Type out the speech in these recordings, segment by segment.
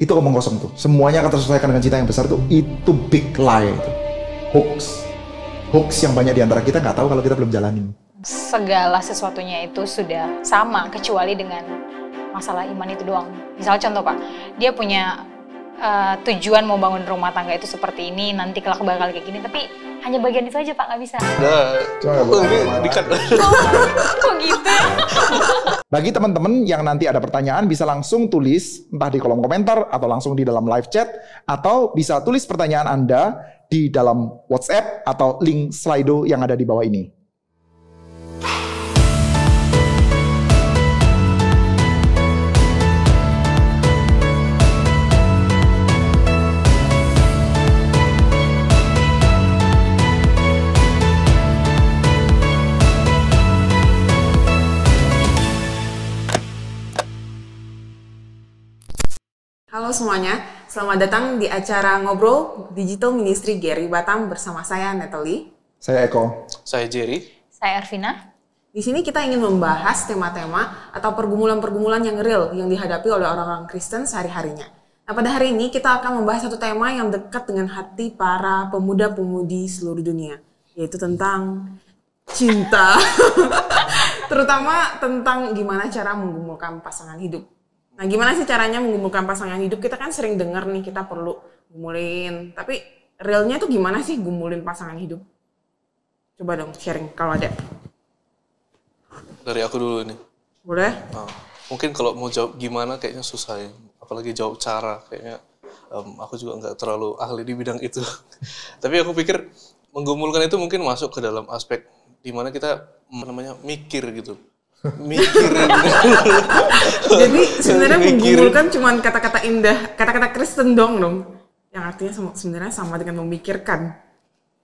Itu omong kosong tuh. Semuanya akan terselesaikan dengan cinta yang besar tuh. Itu big lie itu. Hoax yang banyak di antara kita nggak tahu kalau kita belum jalanin. Segala sesuatunya itu sudah sama kecuali dengan masalah iman itu doang. Misalnya contoh Pak, dia punya tujuan mau bangun rumah tangga itu seperti ini, nanti kelak bakal kayak gini, tapi hanya bagian itu aja Pak, nggak bisa. Kok gitu? Bagi teman-teman yang nanti ada pertanyaan bisa langsung tulis entah di kolom komentar atau langsung di dalam live chat, atau bisa tulis pertanyaan Anda di dalam WhatsApp atau link Slido yang ada di bawah ini. Halo semuanya, selamat datang di acara Ngobrol Digital Ministry GRI Batam bersama saya Natalie. Saya Eko. Saya Jerry. Saya Arvina. Di sini kita ingin membahas tema-tema atau pergumulan-pergumulan yang real yang dihadapi oleh orang-orang Kristen sehari-harinya. Nah, pada hari ini kita akan membahas satu tema yang dekat dengan hati para pemuda-pemudi seluruh dunia, yaitu tentang cinta. Terutama tentang gimana cara menggumulkan pasangan hidup. Nah, gimana sih caranya menggumulkan pasangan hidup? Kita kan sering dengar nih, kita perlu gumulin. Tapi realnya tuh gimana sih gumulin pasangan hidup? Coba dong sharing kalau ada. Dari aku dulu nih. Boleh? Nah, mungkin kalau mau jawab gimana kayaknya susah ya. Apalagi jawab cara, kayaknya aku juga nggak terlalu ahli di bidang itu. Tapi aku pikir menggumulkan itu mungkin masuk ke dalam aspek dimana kita mikir gitu. Jadi sebenarnya menggumulkan cuman kata-kata indah, kata-kata Kristen dong, yang artinya sebenarnya sama dengan memikirkan.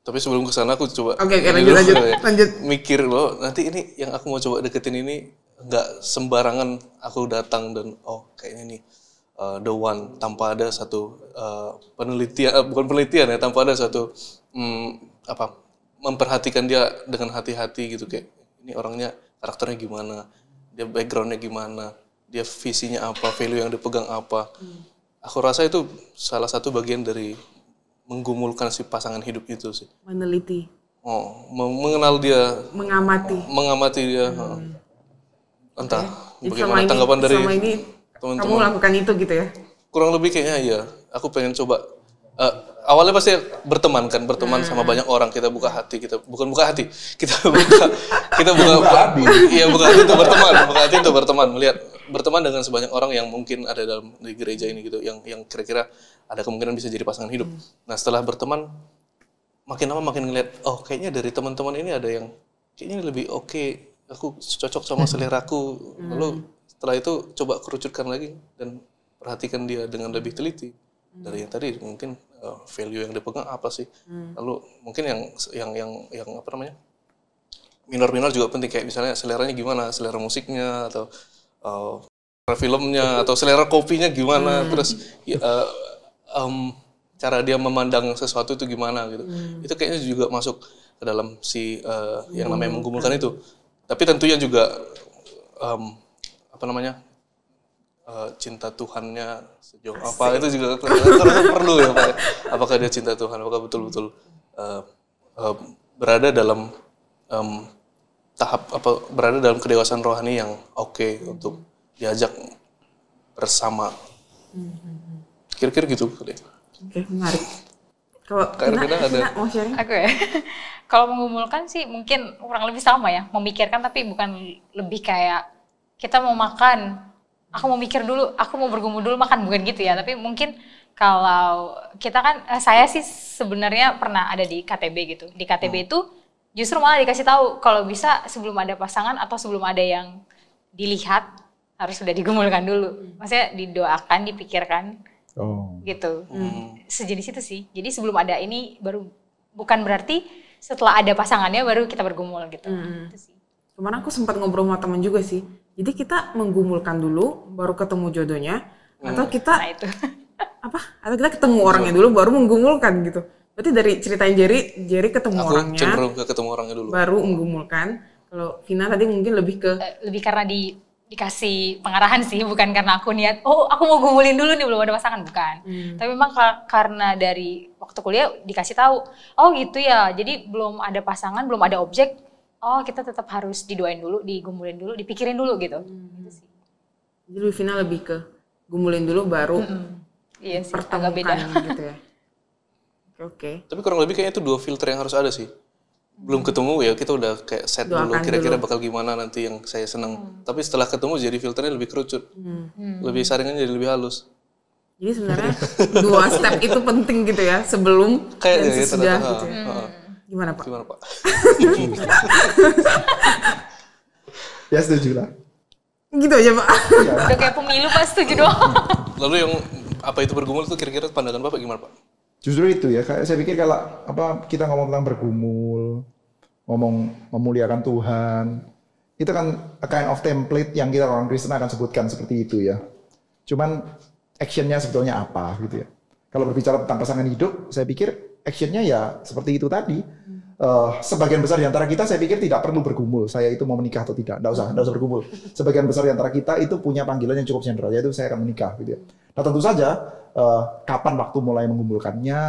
Tapi sebelum kesana aku coba lanjut. Mikir loh, nanti ini yang aku mau coba deketin ini nggak sembarangan aku datang dan kayaknya nih the one, tanpa ada satu penelitian, bukan penelitian ya, tanpa ada satu memperhatikan dia dengan hati-hati gitu, kayak ini orangnya karakternya gimana, dia backgroundnya gimana, dia visinya apa, value yang dipegang apa. Aku rasa itu salah satu bagian dari menggumulkan si pasangan hidup itu sih. Meneliti. Mengenal dia. Mengamati dia. Entah bagaimana tanggapan dari selama ini teman-teman. Kamu melakukan itu gitu ya? Kurang lebih kayaknya iya. Aku pengen coba. Awalnya pasti berteman sama banyak orang, kita buka hati, kita buka hati untuk berteman, melihat berteman dengan sebanyak orang yang mungkin ada di gereja ini gitu, yang kira-kira ada kemungkinan bisa jadi pasangan hidup. Nah, setelah berteman makin lama makin ngeliat, kayaknya dari teman-teman ini ada yang kayaknya lebih oke, aku cocok sama seleraku. Lalu setelah itu coba kerucutkan lagi dan perhatikan dia dengan lebih teliti. Dari yang tadi mungkin value yang dipegang apa sih, lalu mungkin yang apa namanya, minor juga penting, kayak misalnya seleranya gimana, selera musiknya atau selera filmnya atau selera kopinya gimana, terus cara dia memandang sesuatu itu gimana gitu. Itu kayaknya juga masuk ke dalam si yang namanya menggumulkan itu. Tapi tentunya juga apa namanya, cinta Tuhannya sejauh apa itu juga perlu ya Pak. Apakah dia cinta Tuhan, apakah betul-betul berada dalam berada dalam kedewasaan rohani yang oke untuk diajak bersama. Kira-kira gitu deh. Oke, menarik. Kalau Kina mau sharing? Aku ya. Kalau menggumulkan sih mungkin kurang lebih sama ya, memikirkan, tapi bukan lebih kayak kita mau makan, aku mau mikir dulu, aku mau bergumul dulu makan, bukan gitu ya. Tapi mungkin kalau kita kan, saya sih sebenarnya pernah ada di KTB gitu. Di KTB itu justru malah dikasih tahu kalau bisa sebelum ada pasangan atau sebelum ada yang dilihat harus sudah digumulkan dulu. Maksudnya didoakan, dipikirkan, gitu. Sejenis itu sih. Jadi sebelum ada ini baru, bukan berarti setelah ada pasangannya baru kita bergumul gitu. Itu sih. Kemarin aku sempat ngobrol sama teman juga sih. Jadi kita menggumulkan dulu, baru ketemu jodohnya, atau kita atau kita ketemu orangnya dulu, baru menggumulkan gitu. Berarti dari ceritain Jerry ketemu orangnya. Cenderung ke ketemu orangnya dulu. Baru menggumulkan. Kalau Vina tadi mungkin lebih ke lebih karena di dikasih pengarahan sih, bukan karena aku niat, oh aku mau gumulin dulu nih belum ada pasangan, bukan. Tapi memang karena dari waktu kuliah dikasih tahu, oh gitu ya, jadi belum ada pasangan, belum ada objek, oh kita tetap harus didoain dulu, digumulin dulu, dipikirin dulu gitu. Gitu sih. Jadi lebih final lebih ke gumulin dulu baru Iya sih, agak beda. gitu ya. Oke. Tapi kurang lebih kayaknya itu 2 filter yang harus ada sih. Belum ketemu ya kita udah kayak set dulu Doakan kira-kira dulu. bakal gimana nanti yang saya seneng. Tapi setelah ketemu jadi filternya lebih kerucut. Lebih saringannya jadi lebih halus. Jadi sebenarnya 2 step itu penting gitu ya, sebelum Kayak dan ya, sesudah ternyata, gitu ya. Gimana Pak? Gimana Pak? Ya setuju lah. Gitu aja Pak. Udah kayak pemilu pas setuju doang. Lalu yang apa itu bergumul itu kira-kira pandangan Bapak gimana Pak? Justru itu ya, kayak saya pikir kalau apa kita ngomong tentang bergumul, ngomong memuliakan Tuhan, itu kan a kind of template yang kita orang Kristen akan sebutkan seperti itu ya. Cuman actionnya sebetulnya apa gitu ya. Kalau berbicara tentang pasangan hidup, saya pikir actionnya ya seperti itu tadi. Sebagian besar di antara kita saya pikir tidak perlu bergumul. Saya itu mau menikah atau tidak, enggak usah bergumul. Sebagian besar di antara kita itu punya panggilan yang cukup general, yaitu saya akan menikah gitu ya. Nah tentu saja kapan waktu mulai menggumulkannya,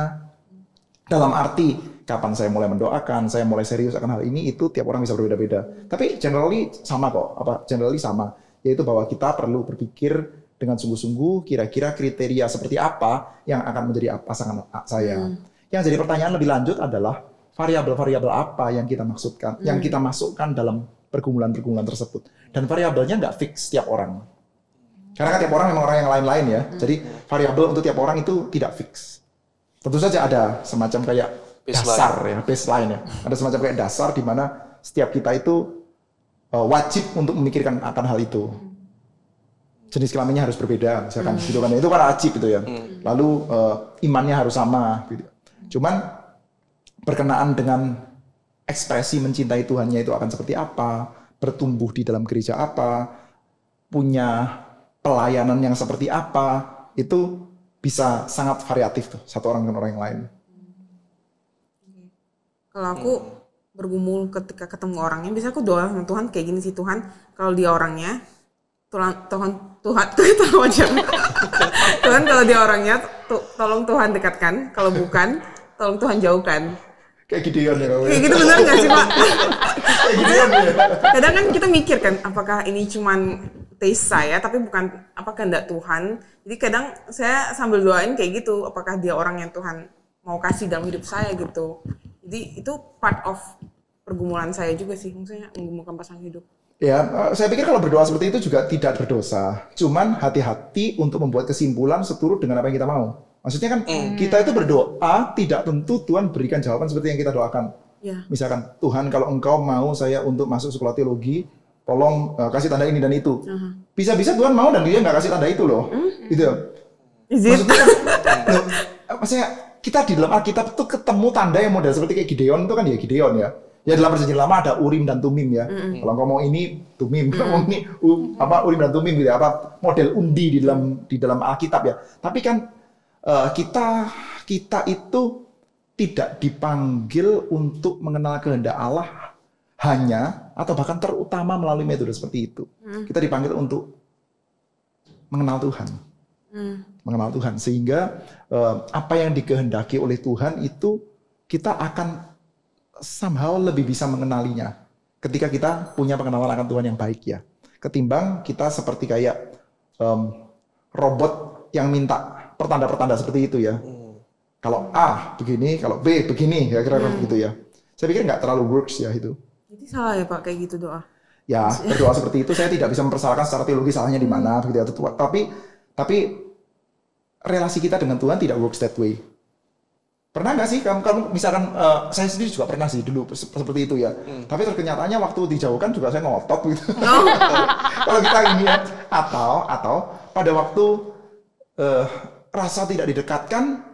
dalam arti kapan saya mulai mendoakan, saya mulai serius akan hal ini, itu tiap orang bisa berbeda-beda. Tapi generally sama kok, generally sama, yaitu bahwa kita perlu berpikir dengan sungguh-sungguh kira-kira kriteria seperti apa yang akan menjadi pasangan saya. Yang jadi pertanyaan lebih lanjut adalah variabel-variabel apa yang kita maksudkan, yang kita masukkan dalam pergumulan-pergumulan tersebut. Dan variabelnya nggak fix tiap orang. Karena kan tiap orang memang orang yang lain-lain ya. Jadi variabel untuk tiap orang itu tidak fix. Tentu saja ada semacam kayak dasar ya, baseline ya. Ada semacam kayak dasar di mana setiap kita itu wajib untuk memikirkan akan hal itu. Jenis kelaminnya harus berbeda, misalkan gitu kan. Itu kan wajib gitu ya. Lalu imannya harus sama gitu. Cuman berkenaan dengan ekspresi mencintai Tuhannya itu akan seperti apa, bertumbuh di dalam gereja apa, punya pelayanan yang seperti apa, itu bisa sangat variatif tuh satu orang dengan orang yang lain. Kalau aku bergumul ketika ketemu orangnya, biasanya aku doa sama Tuhan kayak gini sih, Tuhan kalau dia orangnya, Tuhan kalau dia orangnya, tolong Tuhan dekatkan, kalau bukan, tolong Tuhan jauhkan. Kayak Gideon ya. Kayak gitu benar nggak sih Pak? Kayak Gideon ya. Kadang kan kita mikir kan, apakah ini cuman taste saya, tapi bukan apa kehendak Tuhan. Jadi kadang saya sambil doain kayak gitu, apakah dia orang yang Tuhan mau kasih dalam hidup saya gitu. Jadi itu part of pergumulan saya juga sih, maksudnya menggumulkan pasangan hidup. Ya, saya pikir kalau berdoa seperti itu juga tidak berdosa. Cuman hati-hati untuk membuat kesimpulan seturut dengan apa yang kita mau. Maksudnya kan kita itu berdoa tidak tentu Tuhan berikan jawaban seperti yang kita doakan. Ya. Misalkan Tuhan kalau engkau mau saya untuk masuk sekolah teologi, tolong kasih tanda ini dan itu. Bisa-bisa Tuhan mau dan dia nggak kasih tanda itu loh. Gitu. Maksudnya kan, maksudnya kita di dalam Alkitab tuh ketemu tanda yang model seperti kayak Gideon itu kan ya Gideon ya. Ya dalam perjanjian lama ada Urim dan Tumim ya. Kalau engkau mau ini Tumim, kalau mau ini Urim dan Tumim gitu ya. Apa model undi di dalam Alkitab ya. Tapi kan kita itu tidak dipanggil untuk mengenal kehendak Allah hanya atau bahkan terutama melalui metode seperti itu. Kita dipanggil untuk mengenal Tuhan. Mengenal Tuhan sehingga apa yang dikehendaki oleh Tuhan itu kita akan somehow lebih bisa mengenalinya ketika kita punya pengenalan akan Tuhan yang baik ya. Ketimbang kita seperti kayak robot yang minta pertanda-pertanda seperti itu ya. Kalau A begini, kalau B begini, ya kira-kira gitu ya. Saya pikir nggak terlalu works ya itu. Jadi salah ya Pak kayak gitu doa? Ya berdoa seperti itu saya tidak bisa mempersalahkan secara teologi salahnya di mana begitu ya. Tapi relasi kita dengan Tuhan tidak works that way. Pernah nggak sih kamu misalkan saya sendiri juga pernah sih dulu seperti itu ya. Tapi terkenyataannya waktu dijauhkan juga saya ngotot gitu. Kalau kita ini ya atau pada waktu rasa tidak didekatkan,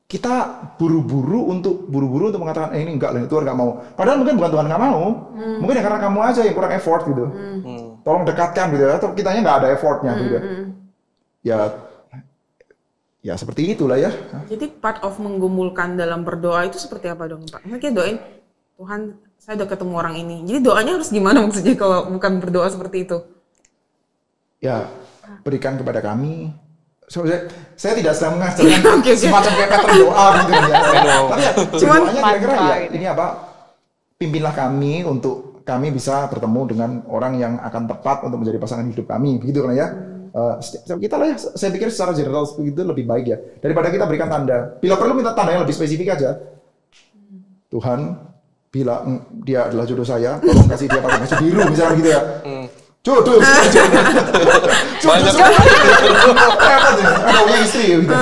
kita buru-buru untuk mengatakan ini enggak lah, Tuhan nggak mau. Padahal mungkin bukan Tuhan nggak mau, mungkin ya karena kamu aja yang kurang effort gitu. Tolong dekatkan gitu ya, atau kitanya nggak ada effortnya gitu. Ya seperti itulah ya. Jadi part of menggumulkan dalam berdoa itu seperti apa dong Pak? Maksudnya doain Tuhan saya udah ketemu orang ini. Jadi doanya harus gimana maksudnya kalau bukan berdoa seperti itu? ya berikan kepada kami. Saya tidak sedang mengajarkan semacam kayak pattern doa gitu ya. Tapi ya, doanya kira-kira ya ini apa? Pimpinlah kami untuk kami bisa bertemu dengan orang yang akan tepat untuk menjadi pasangan hidup kami, begitu kan ya? Setiap kita lah ya, saya pikir secara general begitu lebih baik ya daripada kita berikan tanda. Bila perlu minta tanda yang lebih spesifik aja. Tuhan, bila dia adalah jodoh saya, tolong kasih dia pakai baju biru misalnya gitu ya. Jodoh. Banyak. Ada punya istri gitu.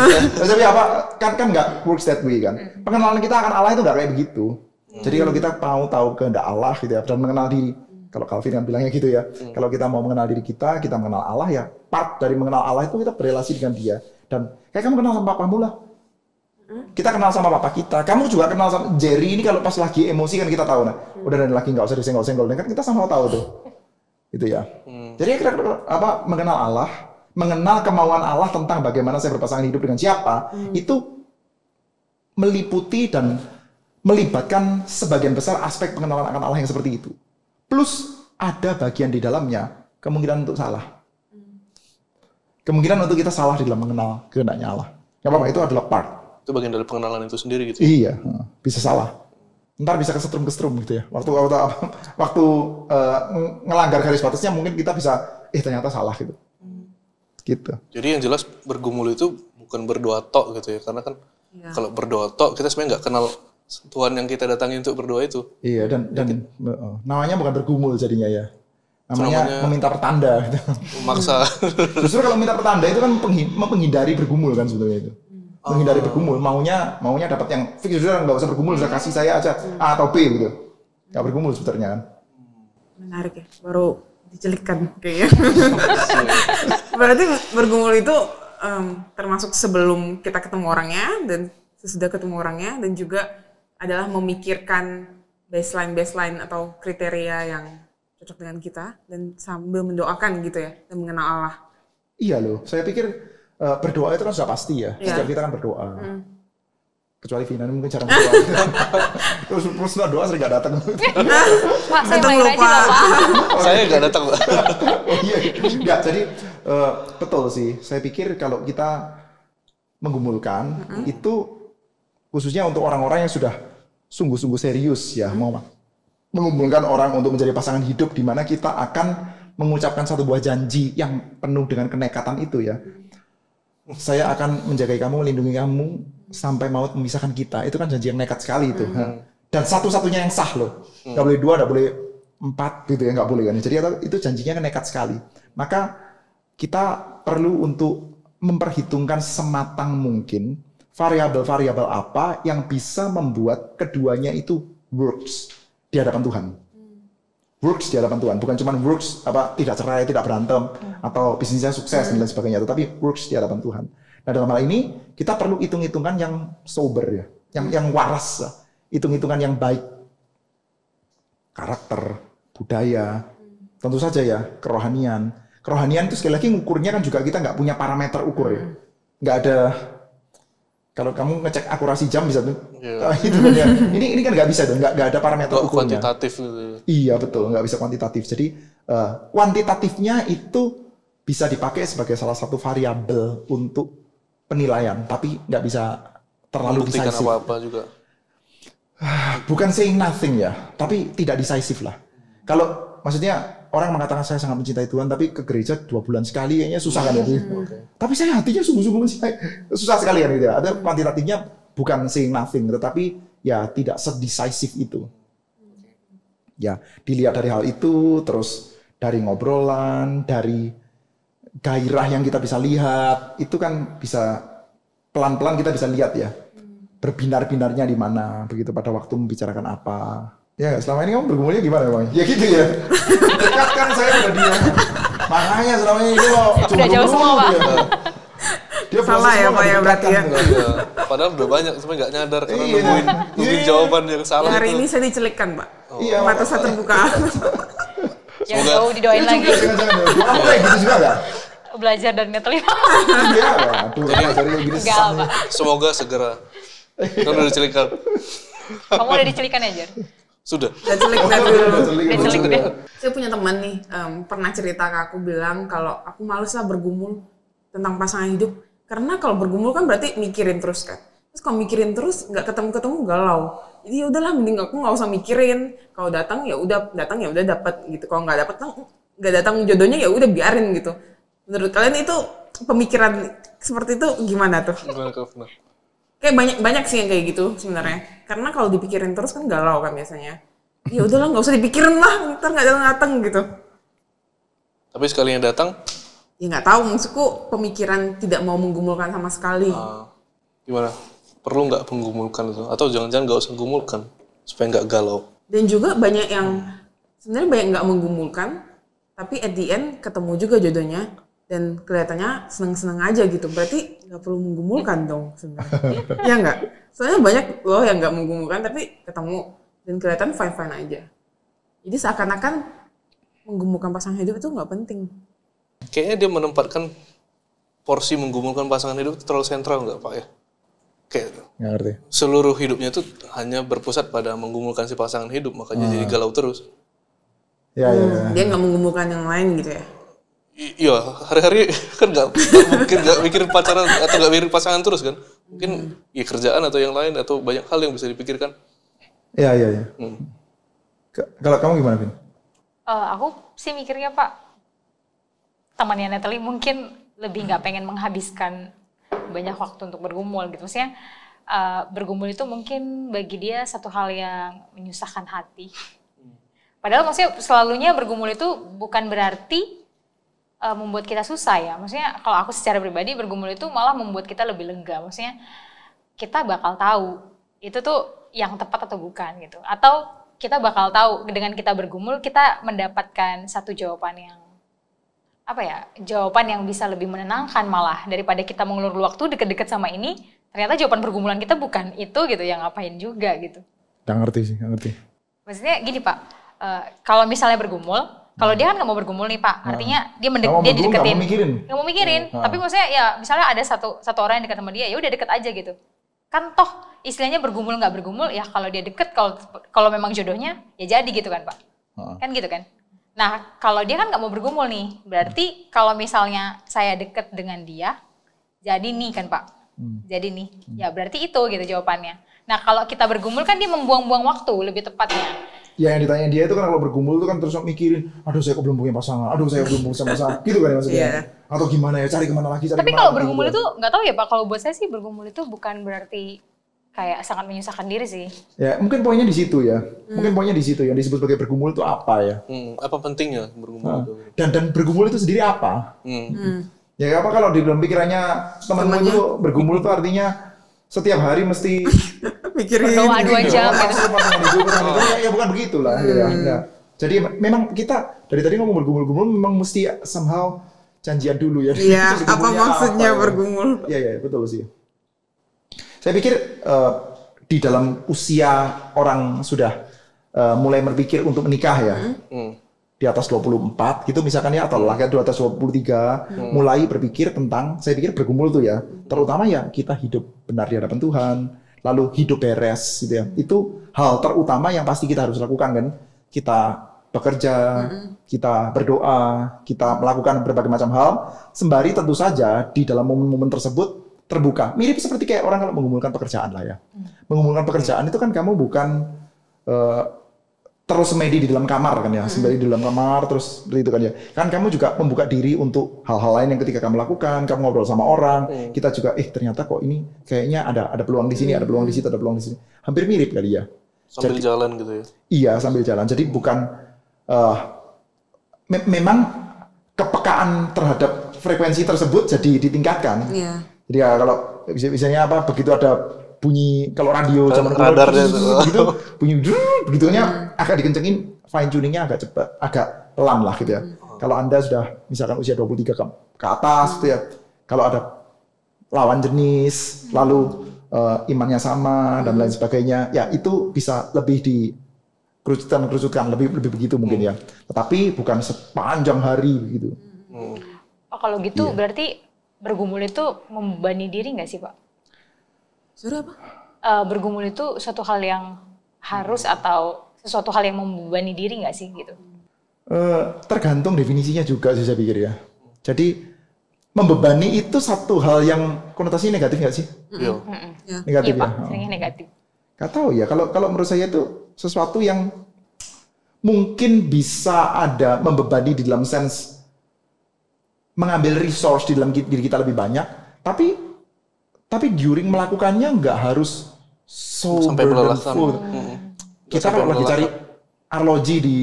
Tapi apa kan nggak works that way kan. Pengenalan kita akan Allah itu nggak kayak begitu. Jadi kalau kita mau tahu kehendak Allah gitu ya dan mengenal diri, kalau Calvin kan bilangnya gitu ya. Kalau kita mau mengenal diri kita mengenal Allah ya. Part dari mengenal Allah itu kita berrelasi dengan Dia. Dan kayak kamu kenal sama papamu lah. Kita kenal sama papa kita. Kamu juga kenal sama Jerry ini kalau pas lagi emosi kan kita tahu nah. Udah dan lagi nggak usah disenggol-senggol. Dan kan kita sama tahu tuh. Itu ya. Jadi kira-kira apa mengenal Allah, mengenal kemauan Allah tentang bagaimana saya berpasangan hidup dengan siapa, itu meliputi dan melibatkan sebagian besar aspek pengenalan akan Allah yang seperti itu. Plus ada bagian di dalamnya kemungkinan untuk salah. Kemungkinan untuk kita salah di dalam mengenal kehendaknya Allah. Gak apa-apa, itu adalah part. Itu bagian dari pengenalan itu sendiri gitu. Iya, bisa salah. Ntar bisa kesetrum gitu ya. Waktu ngelanggar garis batasnya mungkin kita bisa ternyata salah gitu. Gitu. Jadi yang jelas bergumul itu bukan berdoa tok gitu ya. Karena kan kalau berdoa tok kita sebenarnya nggak kenal Tuhan yang kita datangi untuk berdoa itu. Iya dan namanya bukan bergumul jadinya ya. Namanya meminta pertanda gitu. Memaksa. Justru kalau minta pertanda itu kan menghindari bergumul kan sebetulnya itu. Menghindari bergumul, maunya dapat yang fix, sudah nggak usah bergumul, sudah kasih saya aja A atau B gitu, nggak bergumul sebetulnya kan. Menarik ya, baru dicelikkan kayaknya. Berarti bergumul itu termasuk sebelum kita ketemu orangnya dan sesudah ketemu orangnya dan juga adalah memikirkan baseline atau kriteria yang cocok dengan kita dan sambil mendoakan gitu ya dan mengenal Allah. Iya loh, saya pikir berdoa itu kan sudah pasti ya. Setiap kita kan berdoa. Kecuali Vina mungkin jarang berdoa. Terus doa sering gak datang. Pak, saya main aja Pak. Saya gak datang Pak. Oh iya, enggak. Jadi betul sih. Saya pikir kalau kita menggumulkan itu khususnya untuk orang-orang yang sudah sungguh-sungguh serius ya mau mengumpulkan orang untuk menjadi pasangan hidup di mana kita akan mengucapkan satu buah janji yang penuh dengan kenekatan itu ya. Saya akan menjaga kamu, melindungi kamu sampai maut memisahkan kita. Itu kan janji yang nekat sekali itu. Dan satu-satunya yang sah loh. Nggak boleh 2, nggak boleh 4 gitu ya, nggak boleh kan. Jadi itu janjinya kan nekat sekali. Maka kita perlu untuk memperhitungkan sematang mungkin variabel-variabel apa yang bisa membuat keduanya itu works di hadapan Tuhan. Works di hadapan Tuhan, bukan cuma works tidak cerai, tidak berantem, atau bisnisnya sukses dan lain sebagainya, tetapi works di hadapan Tuhan. Nah dalam hal ini kita perlu hitung-hitungan yang sober ya, yang waras, hitung-hitungan yang baik, karakter, budaya, tentu saja ya kerohanian. Kerohanian itu sekali lagi ngukurnya kan juga kita nggak punya parameter ukur ya, nggak ada. Kalau kamu ngecek akurasi jam bisa tuh, itu kan ya. Ini kan nggak bisa tuh, nggak ada parameter ukurnya. Kuantitatif gitu. Iya betul, nggak bisa kuantitatif. Jadi kuantitatifnya itu bisa dipakai sebagai salah satu variabel untuk penilaian, tapi nggak bisa terlalu decisive. Apa-apa juga. Bukan saying nothing ya, tapi tidak decisive lah. Kalau maksudnya orang mengatakan saya sangat mencintai Tuhan, tapi ke gereja 2 bulan sekali kayaknya susah kan ya. Tapi saya hatinya sungguh-sungguh mencintai, susah sekali kan gitu ya. Ada kuantitatifnya bukan saying nothing, tetapi ya tidak sedecisive itu. Ya dilihat dari hal itu, terus dari ngobrolan, dari gairah yang kita bisa lihat, itu kan bisa pelan-pelan kita bisa lihat ya. Berbinar-binarnya di mana, begitu pada waktu membicarakan apa. Ya, selama ini kamu bergumulnya gimana Bang? Ya gitu ya. Dekat kan saya udah dia. Makanya selama ini dia mau udah jauh semua Pak. Dia salah ya Pak ya berarti ya. Padahal udah banyak, cuma nggak nyadar karena nungguin jawaban yang salah. Hari ini saya dicelikkan Pak. Iya. Mata saya terbuka. Yang jauh didoain lagi. Jangan-jangan. Kamu kayak gitu juga nggak? Belajar dan ngetelip. Iya, aduh. Enggak Pak. Semoga segera. Kan udah dicelikan. Kamu udah dicelikan ya Jer? Sudah. Udah culik dari dulu. Udah culik deh. Saya punya teman nih, pernah cerita ke aku bilang kalau aku males lah bergumul tentang pasangan hidup. Karena kalau bergumul kan berarti mikirin terus kan. Terus kalau mikirin terus nggak ketemu-ketemu galau. Jadi ya udahlah mending aku nggak usah mikirin. Kalau datang ya udah dapat gitu. Kalau nggak dapat nggak datang jodohnya ya udah biarin gitu. Menurut kalian itu pemikiran seperti itu gimana tuh? Gimana Kak? Kayak banyak sih yang kayak gitu sebenarnya. Karena kalau dipikirin terus kan galau kan biasanya. Ya udahlah nggak usah dipikirin lah, ntar nggak datang gitu. Tapi sekalinya datang, Ya nggak tahu, maksudku pemikiran tidak mau menggumulkan sama sekali. gimana? Perlu nggak menggumulkan itu? Atau jangan-jangan nggak usah gumulkan supaya nggak galau? Dan juga banyak yang sebenarnya banyak nggak menggumulkan, tapi at the end ketemu juga jodohnya dan kelihatannya seneng-seneng aja gitu. Berarti nggak perlu menggumulkan dong sebenarnya. Ya nggak? Soalnya banyak loh yang nggak menggumulkan tapi ketemu dan kelihatan fine-fine aja. Jadi seakan-akan menggumulkan pasangan hidup itu nggak penting. Kayaknya dia menempatkan porsi menggumulkan pasangan hidup itu terlalu sentral nggak Pak ya? Kayak Nggak ngerti. seluruh hidupnya itu hanya berpusat pada menggumulkan si pasangan hidup, makanya jadi galau terus. Ya. Dia nggak menggumulkan yang lain gitu ya. Iya, hari-hari kan nggak mungkin nggak mikirin pacaran atau nggak mikirin pasangan terus kan? Mungkin ya kerjaan atau yang lain atau banyak hal yang bisa dipikirkan. Iya. Kalau kamu gimana, Vin? Aku sih mikirnya Pak, temannya Natalie mungkin lebih nggak pengen menghabiskan banyak waktu untuk bergumul gitu. Maksudnya bergumul itu mungkin bagi dia satu hal yang menyusahkan hati. Padahal maksudnya selalunya bergumul itu bukan berarti membuat kita susah ya. Maksudnya kalau aku secara pribadi bergumul itu malah membuat kita lebih lega. Maksudnya kita bakal tahu itu tuh yang tepat atau bukan gitu. Atau kita bakal tahu dengan kita bergumul kita mendapatkan satu jawaban yang jawaban yang bisa lebih menenangkan malah daripada kita mengulur waktu deket-deket sama ini, ternyata jawaban pergumulan kita bukan itu gitu, yang ngapain juga gitu. Nggak ngerti. Maksudnya gini Pak, kalau misalnya bergumul, kalau dia kan nggak mau bergumul nih Pak, artinya dia dideketin, nggak mau mikirin. Tapi maksudnya ya misalnya ada satu orang yang dekat sama dia, ya udah deket aja gitu. Kan toh istilahnya bergumul nggak bergumul ya kalau dia deket, kalau memang jodohnya ya jadi gitu kan Pak, kan gitu kan. Nah, kalau dia kan nggak mau bergumul nih, berarti kalau misalnya saya deket dengan dia, jadi nih kan Pak, jadi nih, ya berarti itu gitu jawabannya. Nah, kalau kita bergumul kan dia membuang-buang waktu lebih tepatnya. Ya yang ditanya dia itu kan kalau bergumul itu kan terus mikirin, aduh saya kok belum punya pasangan, aduh saya belum punya pasangan, gitu kan maksudnya. Yeah. Atau gimana ya, cari kemana lagi, Tapi kalau bergumul itu nggak tahu ya Pak, kalau buat saya sih bergumul itu bukan berarti kayak sangat menyusahkan diri sih. Ya mungkin poinnya di situ ya, mungkin poinnya di situ yang disebut sebagai bergumul itu apa ya? Apa pentingnya bergumul itu? Dan bergumul itu sendiri apa? Ya apa kalau di dalam pikirannya temanmu itu bergumul itu artinya setiap hari mesti Mikirin berdoa 2 jam gitu. Ya bukan begitulah. Ya. Jadi memang kita dari tadi ngomong bergumul-gumul memang mesti somehow janjian dulu ya. Iya, apa maksudnya ya? bergumul? Iya betul sih. Saya pikir di dalam usia orang sudah mulai berpikir untuk menikah ya. Di atas 24 gitu misalkan ya, atau laki di atas 23 mulai berpikir tentang, saya pikir bergumul tuh ya, terutama ya kita hidup benar di hadapan Tuhan, lalu hidup beres gitu ya. Itu hal terutama yang pasti kita harus lakukan kan. Kita bekerja, kita berdoa, kita melakukan berbagai macam hal, sembari tentu saja di dalam momen-momen tersebut terbuka. Mirip seperti kayak orang kalau menggumulkan pekerjaan lah ya. Menggumulkan pekerjaan itu kan kamu bukan terus semedi di dalam kamar kan ya, sembari di dalam kamar terus itu kan ya. Kan kamu juga membuka diri untuk hal-hal lain yang ketika kamu lakukan, kamu ngobrol sama orang, kita juga ternyata kok ini kayaknya ada peluang di sini, ada peluang di situ, ada peluang di sini. Hampir mirip kali ya. Sambil jalan gitu ya. Iya, sambil jalan. Jadi bukan memang kepekaan terhadap frekuensi tersebut jadi ditingkatkan. Iya. Jadi ya kalau misalnya begitu ada bunyi, kalau radio zaman radarnya gitu, bunyi begitunya agak dikencengin, fine tuningnya agak cepat, agak pelan lah gitu ya. Kalau Anda sudah misalkan usia 23 ke atas gitu ya, kalau ada lawan jenis, lalu imannya sama dan lain sebagainya, ya itu bisa lebih dikerucutkan, lebih begitu mungkin ya. Tetapi bukan sepanjang hari begitu. Oh, kalau gitu berarti bergumul itu membebani diri nggak sih Pak? Sudah apa? Bergumul itu suatu hal yang harus atau sesuatu hal yang membebani diri nggak sih gitu? Tergantung definisinya juga sih saya pikir ya. Jadi membebani itu satu hal yang konotasinya negatif nggak sih? Iya. Negatif Iya Pak, ya. seringnya negatif. Gak tahu ya. Kalau menurut saya itu sesuatu yang mungkin bisa ada membebani di dalam sense mengambil resource di dalam diri kita lebih banyak, tapi during melakukannya nggak harus so Sampai melelahkan. burdenful. Kita kalau lagi cari arloji di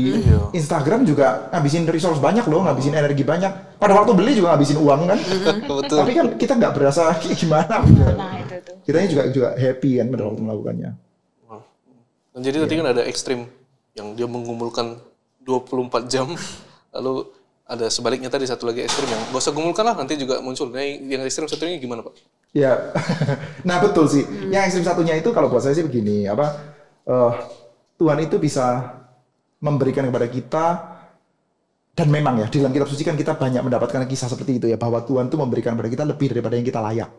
Instagram juga ngabisin resource banyak loh, ngabisin energi banyak. Pada waktu beli juga ngabisin uang kan. Betul. Tapi kan kita nggak berasa gimana. Nah itu tuh. Kitanya juga happy kan pada waktu melakukannya. Dan jadi tadi kan ada ekstrim yang dia mengumpulkan 24 jam, lalu ada sebaliknya tadi satu lagi ekstrim yang gak usah gumulkan lah nanti juga muncul. Nah yang ekstrim satunya gimana Pak? Ya, nah betul sih. Yang ekstrim satunya itu kalau buat saya sih begini, Tuhan itu bisa memberikan kepada kita, dan memang ya di dalam kitab suci kan kita banyak mendapatkan kisah seperti itu ya, bahwa Tuhan itu memberikan kepada kita lebih daripada yang kita layak.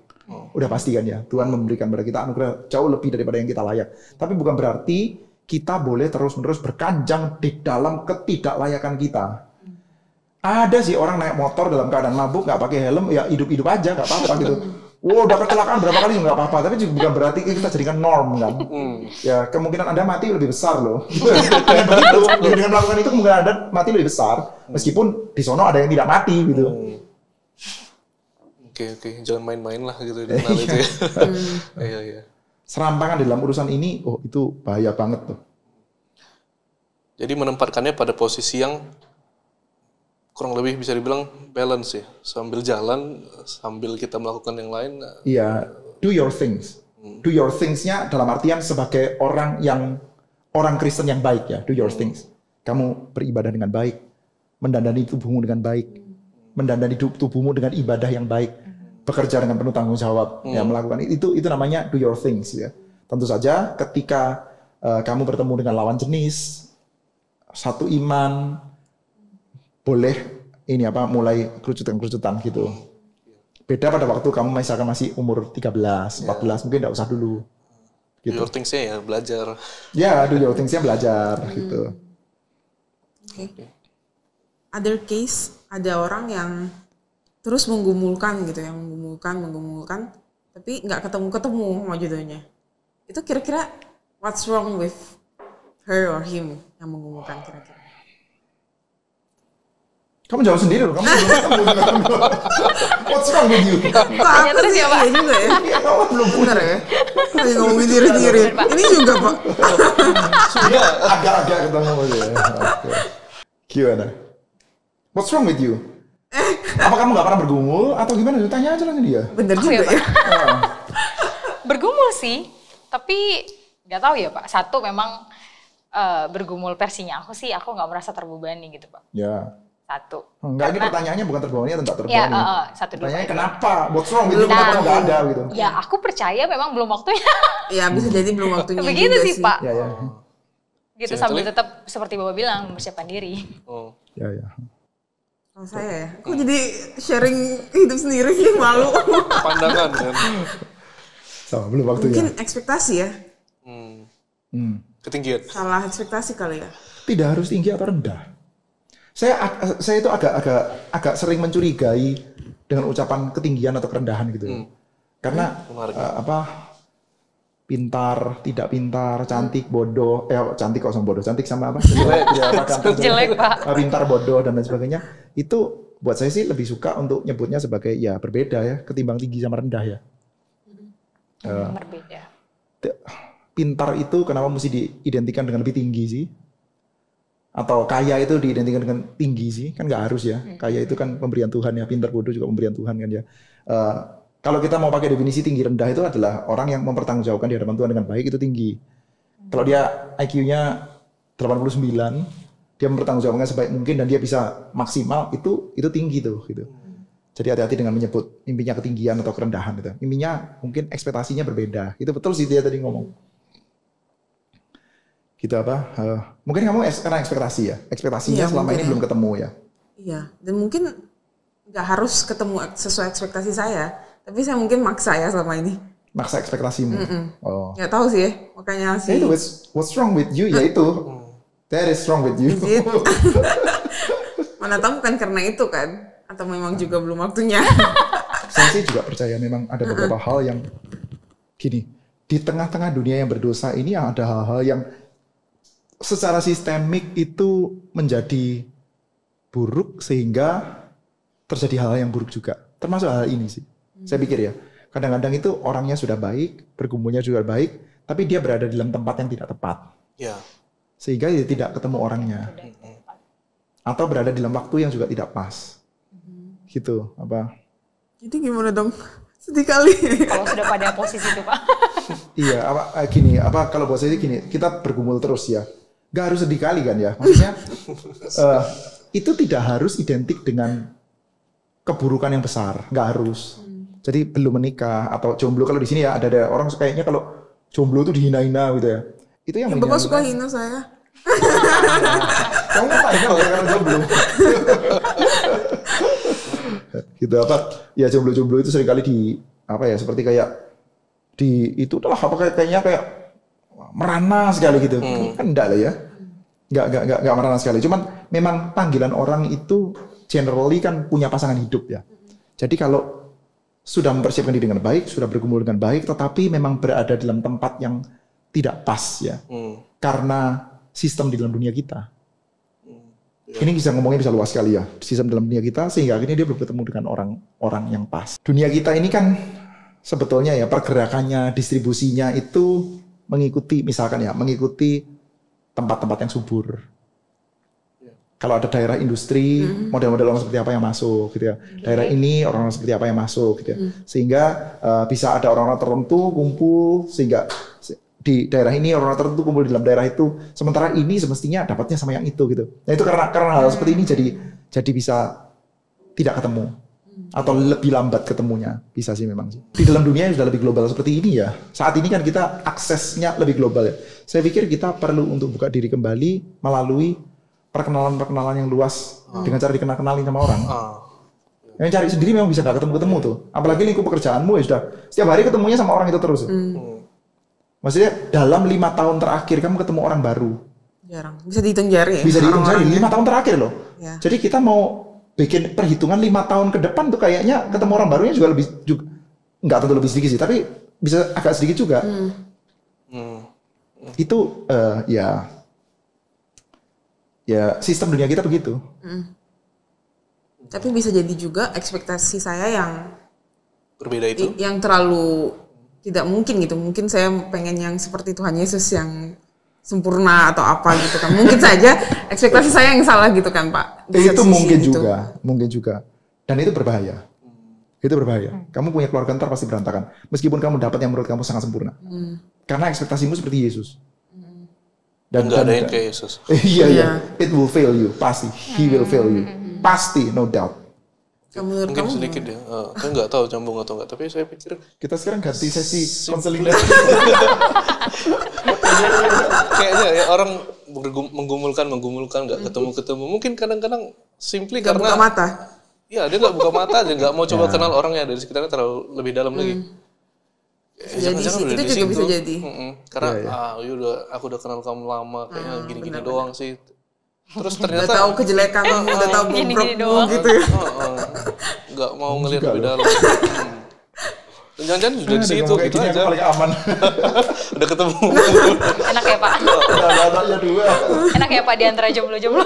Udah pasti kan ya, Tuhan memberikan kepada kita anugerah jauh lebih daripada yang kita layak. Tapi bukan berarti kita boleh terus-menerus berkanjang di dalam ketidaklayakan kita. Ada sih orang naik motor dalam keadaan mabuk, nggak pakai helm, ya hidup-hidup aja, nggak apa-apa gitu. Wow, udah kecelakaan berapa kali juga nggak apa-apa, tapi juga bukan berarti kita jadikan norm kan. Ya kemungkinan Anda mati lebih besar loh. Dengan begitu, dengan melakukan itu kemungkinan Anda mati lebih besar, meskipun di sono ada yang tidak mati gitu. Oke, jangan main-main lah gitu dengan hal itu ya. Iya. Serampangan dalam urusan ini, itu bahaya banget tuh. Jadi menempatkannya pada posisi yang kurang lebih bisa dibilang balance ya, sambil jalan, sambil kita melakukan yang lain. Iya, do your things. Do your things-nya dalam artian sebagai orang Kristen yang baik ya, do your things. Kamu beribadah dengan baik, mendandani tubuhmu dengan baik, mendandani tubuhmu dengan ibadah yang baik, bekerja dengan penuh tanggung jawab, ya melakukan itu namanya do your things ya. Tentu saja ketika kamu bertemu dengan lawan jenis, satu iman, boleh mulai kerucutan gitu. Beda pada waktu kamu misalkan masih umur 13, 14, mungkin enggak usah dulu. Gitu. Do your things-nya ya belajar. Ya, do your things-nya belajar gitu. Oke. Other case, ada orang yang terus menggumulkan gitu ya, menggumulkan, tapi nggak ketemu sama jodohnya. Itu kira-kira what's wrong with her or him yang menggumulkan kira-kira? Kamu jawab sendiri loh, kamu belum ketemu. What's wrong with you? Ternyata terus ya, Pak? Iya juga ya. Kamu belum Benar ya? Lagi ngomongin diri sendiri. Ini juga Pak. Sudah agak-agak ketemu aja. Oke. Gimana? What's wrong with you? Apa kamu nggak pernah bergumul atau gimana? Tanya aja langsung dia. Bener Aku juga ya, ya. Bergumul sih, tapi nggak tahu ya Pak. Satu memang bergumul versinya aku sih, aku nggak merasa terbebani gitu Pak. Ya. Satu. Enggak, ini pertanyaannya bukan terbebani atau tak Ya, terbebani. satu dulu. Pertanyaannya kenapa? What's wrong with you? Kenapa nggak ada gitu? Ya aku percaya memang belum waktunya. Ya bisa jadi belum waktunya Begitu juga sih Pak. Ya. Gitu sambil tetap seperti Bapak bilang mempersiapkan diri. Ya. Kalau saya ya, kok jadi sharing hidup sendiri sih, malu. Pandangan kan. Sama, belum waktunya. Mungkin ekspektasi ya, Ketinggian. salah ekspektasi kali ya. Tidak harus tinggi atau rendah. Saya itu agak sering mencurigai dengan ucapan ketinggian atau kerendahan gitu. Karena pintar, tidak pintar, cantik, bodoh, cantik kok sama bodoh, cantik sama apa? Jelek Pak. Pintar, bodoh dan lain sebagainya. Itu buat saya sih lebih suka untuk nyebutnya sebagai ya berbeda ya, ketimbang tinggi sama rendah ya. Berbeda. Pintar itu kenapa mesti diidentikan dengan lebih tinggi sih? Atau kaya itu diidentikan dengan tinggi sih? Kan nggak harus ya. Kaya itu kan pemberian Tuhan ya. Pintar, bodoh juga pemberian Tuhan kan ya. Kalau kita mau pakai definisi tinggi rendah itu adalah orang yang mempertanggungjawabkan di hadapan Tuhan dengan baik itu tinggi. Kalau dia IQ-nya 89, dia mempertanggungjawabkan sebaik mungkin dan dia bisa maksimal, itu tinggi tuh gitu. Jadi hati-hati dengan menyebut mimpinya ketinggian atau kerendahan gitu. Mimpinya mungkin ekspektasinya berbeda. Itu betul sih dia tadi ngomong. Gitu apa? Mungkin kamu karena ekspektasi ya. Ekspektasinya selama ini belum ketemu ya. Iya, dan mungkin nggak harus ketemu sesuai ekspektasi saya, tapi saya mungkin maksa ya selama ini. Maksa ekspektasimu. Nggak tahu sih ya, makanya sih. Itu what's wrong with you ya itu. That is wrong with you. Is it? Mana tahu bukan karena itu kan? Atau memang juga belum waktunya? Saya sih juga percaya memang ada beberapa hal yang gini, di tengah-tengah dunia yang berdosa ini ada hal-hal yang secara sistemik itu menjadi buruk sehingga terjadi hal-hal yang buruk juga. Termasuk hal ini sih. Saya pikir ya, kadang-kadang itu orangnya sudah baik, bergumulnya juga baik, tapi dia berada di dalam tempat yang tidak tepat. Ya. Sehingga dia tidak ketemu orangnya. Atau berada di dalam waktu yang juga tidak pas. Gitu, apa? Jadi gimana dong? Sedih kali. Kalau sudah pada posisi itu, Pak. Iya, kalau posisi gini, kita bergumul terus ya. Gak harus sedih kali kan ya. Maksudnya itu tidak harus identik dengan keburukan yang besar, nggak harus. Jadi belum menikah atau jomblo, kalau di sini ya ada orang kayaknya kalau jomblo itu dihina-hina gitu ya. Itu yang Bapak suka hina saya. Kamu ngapain kalau jomblo? Gitu apa? Ya jomblo-jomblo itu seringkali seperti kayak itu adalah kayaknya kayak merana sekali gitu. Kan enggak lah ya. Enggak merana sekali. Cuman memang panggilan orang itu generally kan punya pasangan hidup ya. Jadi kalau sudah mempersiapkan diri dengan baik, sudah bergumul dengan baik, tetapi memang berada dalam tempat yang tidak pas ya. Karena sistem di dalam dunia kita. Ini bisa luas sekali ya. Sistem dalam dunia kita sehingga akhirnya dia belum ketemu dengan orang-orang yang pas. Dunia kita ini kan sebetulnya ya pergerakannya, distribusinya itu mengikuti tempat-tempat yang subur. Kalau ada daerah industri, model-model orang seperti apa yang masuk gitu ya. Daerah ini orang-orang seperti apa yang masuk gitu ya. Sehingga bisa ada orang-orang tertentu kumpul sehingga di daerah ini orang-orang tertentu kumpul di dalam daerah itu. Sementara ini semestinya dapatnya sama yang itu gitu. Nah itu karena hal seperti ini jadi bisa tidak ketemu atau lebih lambat ketemunya, bisa sih memang sih. Di dalam dunia yang sudah lebih global seperti ini ya. Saat ini kan kita aksesnya lebih global ya. Saya pikir kita perlu untuk buka diri kembali melalui perkenalan yang luas dengan cara dikenal-kenalin sama orang. Yang cari sendiri memang bisa nggak ketemu tuh. Apalagi lingkup pekerjaanmu ya sudah setiap hari ketemunya sama orang itu terus. Maksudnya dalam 5 tahun terakhir kamu ketemu orang baru. Jarang. Bisa dihitung jari ya? Bisa dihitung jari 5 tahun terakhir loh. Ya. Jadi kita mau bikin perhitungan 5 tahun ke depan tuh kayaknya ketemu orang barunya juga nggak tentu lebih sedikit sih, tapi bisa agak sedikit juga. Itu ya sistem dunia kita begitu. Tapi bisa jadi juga ekspektasi saya yang Berbeda itu? yang terlalu tidak mungkin gitu. Mungkin saya pengen yang seperti Tuhan Yesus yang sempurna atau apa gitu kan. Mungkin saja ekspektasi saya yang salah gitu kan Pak. Itu mungkin juga. Dan itu berbahaya. Itu berbahaya. Kamu punya keluarga ntar pasti berantakan. Meskipun kamu dapat yang menurut kamu sangat sempurna. Karena ekspektasimu seperti Yesus. Dan nggak ada yang kayak Yesus. Iya. It will fail you. Pasti. He will fail you. Pasti, no doubt. Mungkin sedikit ya. Saya nggak tahu nyambung atau nggak. Tapi saya pikir kita sekarang ganti sesi konseling. Kayaknya ya orang menggumulkan nggak ketemu. Mungkin kadang-kadang simply Gak karena buka mata. Iya, dia nggak buka mata, dia nggak mau coba kenal orangnya dari sekitarnya terlalu lebih dalam lagi. Itu juga bisa jadi. Karena aku udah kenal kamu lama, kayaknya gini-gini doang sih. Terus Udah ternyata tahu kejelekan, udah tahu bobrokmu gitu ya. nggak mau ngelihat lebih dalam. Dan jangan-jangan sudah di situ gitu aja. Paling aman. Udah ketemu. Enak ya Pak? Ada dua. Enak ya Pak di antara jomblo-jomblo?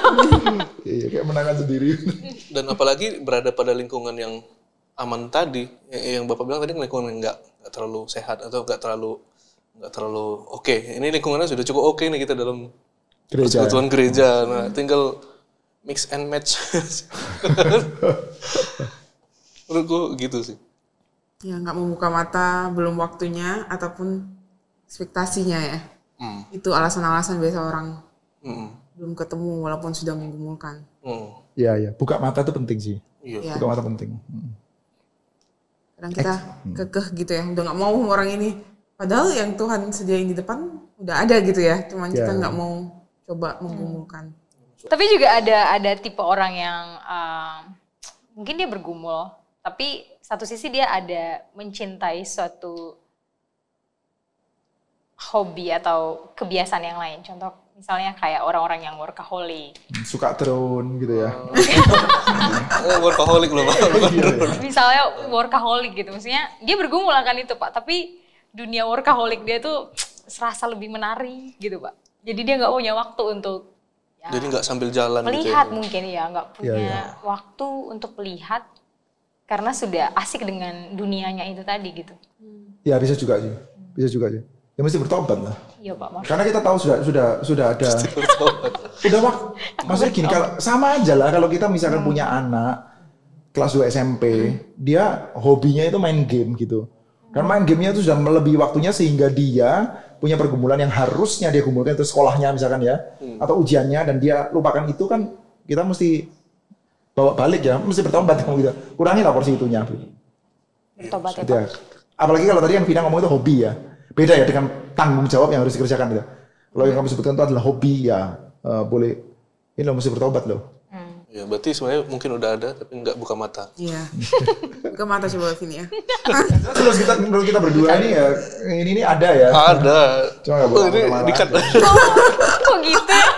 Iya, kayak menangan sendiri. Dan apalagi berada pada lingkungan yang aman tadi, yang Bapak bilang tadi lingkungan yang nggak terlalu sehat atau nggak terlalu oke. Ini lingkungannya sudah cukup oke nih kita dalam persekutuan gereja. Nah, tinggal mix and match. Menurutku gitu sih. Ya nggak membuka mata, belum waktunya ataupun ekspektasinya ya. Itu alasan-alasan biasa orang belum ketemu walaupun sudah menggumulkan. Iya. Buka mata itu penting sih. Iya. Buka mata penting. Kadang kita kekeh gitu ya, udah nggak mau orang ini. Padahal yang Tuhan sediain di depan udah ada gitu ya, cuman kita nggak mau coba menggumulkan. Tapi juga ada tipe orang yang mungkin dia bergumul, tapi satu sisi dia ada mencintai suatu hobi atau kebiasaan yang lain. Contoh Misalnya kayak orang-orang yang workaholic. Suka drone gitu ya. Workaholic loh Pak. Misalnya workaholic gitu, maksudnya dia bergumul akan itu Pak, tapi dunia workaholic dia tuh serasa lebih menarik gitu Pak. Jadi dia nggak punya waktu untuk ya, jadi nggak sambil jalan melihat gitu ya. mungkin ya, nggak punya waktu untuk melihat karena sudah asik dengan dunianya itu tadi gitu. Ya bisa juga sih. Ya mesti bertobat lah. Iya Pak. Karena kita tahu sudah ada. Udah Pak. Maksudnya gini, kalau sama aja lah kalau kita misalkan punya anak kelas 2 SMP, dia hobinya itu main game gitu. Karena main gamenya itu sudah melebihi waktunya sehingga dia punya pergumulan yang harusnya dia gumulkan itu sekolahnya misalkan ya, atau ujiannya, dan dia lupakan itu, kan kita mesti bawa balik ya, mesti bertobat gitu. Kurangi lah porsi itunya. Bertobat ya Gitu Pak. ya. Apalagi kalau tadi yang Vina ngomong itu hobi ya. Beda ya dengan tanggung jawab yang harus dikerjakan gitu. Kalau yang kamu sebutkan itu adalah hobi ya, boleh. Ini lo mesti bertobat loh. Ya berarti sebenarnya mungkin udah ada tapi nggak buka mata. Iya. Buka mata coba Vini ya. Terus menurut kita berdua ini ya, ini ada ya. Ada. Cuma nggak boleh ini dikat. Kok gitu ya?